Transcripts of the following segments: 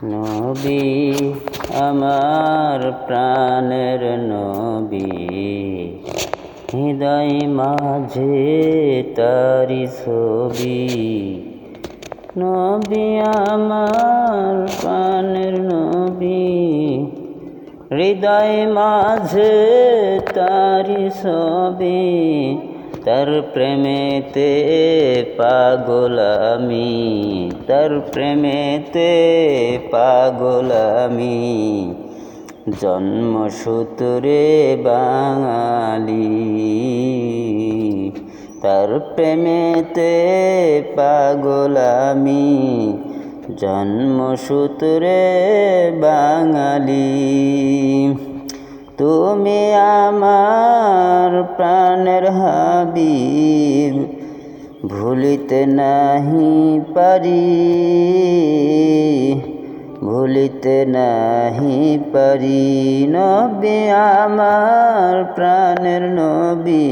নবী আমার প্রাণের নবী, হৃদয় মাঝে তারি ছবি। নবী আমার প্রাণের নবী, হৃদয় মাঝে তারি ছবি। তার প্রেমেতে পাগল আমি, তার প্রেমেতে পাগল আমি। জন্মসূত্রে বাঙালি, তার প্রেমেতে পাগল আমি। জন্মসূত্রে বাঙালি। তুমি আমার প্রাণের হাবিব, ভুলিতে নাহি পারি, ভুলিতে নাহি পারি। নবী আমার প্রাণের নবী,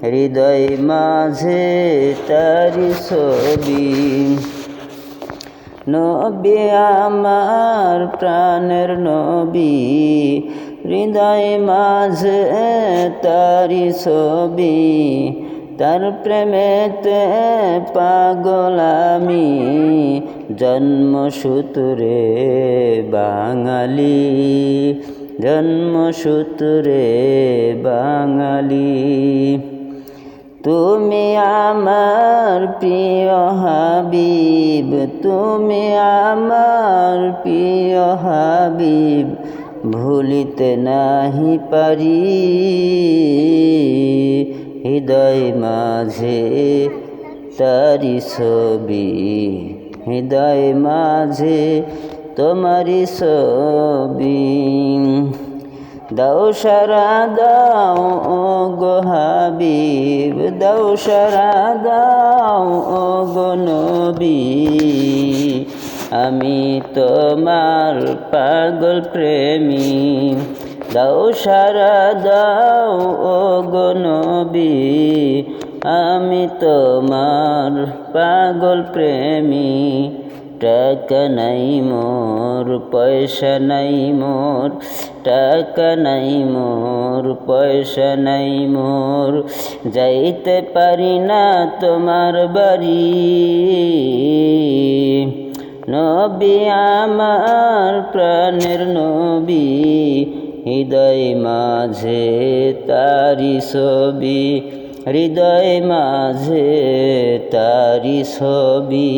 হৃদয় মাঝে তারি ছবি। নবী আমার প্রাণের নবী, হৃদয় মাঝে তারি ছবি। তার প্রেমেতে পাগল আমি, জন্মসূত্রে বাঙালি, জন্মসূত্রে বাঙালি। তুমি আমার প্রিয় হাবিব, তুমি আমার প্রিয় হাবিব, ভুলিতে নাহি পারি। হৃদয় মাঝে তারি ছবি, হৃদয় মাঝে তোমারি ছবি। দাও সারা দাও ও গো হাবিব, দাও সারা দাও ও গো নবী। আমি তোমার পাগল প্রেমী, দাও সারা দাও ও গো নবী। আমি তোমার পাগল প্রেমী। টাকা নাই মোর, পয়সা নাই মোর, টাকা নাই মোর, পয়সা নাই মোর। যাইতে পারি না তোমার বাড়ি। নবী আমার প্রাণের নবী, হৃদয় মাঝে তারি ছবি, হৃদয় মাঝে তারি ছবি।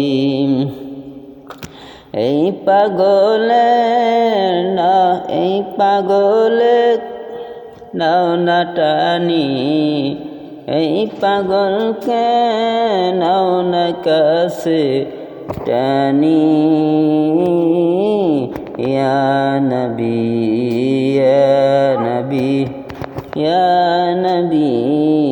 এই পাগলের না, এই পাগলের নাও না টানি, এই পাগলকে নাও না কাছে টানি। ইয়া নবী, ইয়া নবী, ইয়া নবী,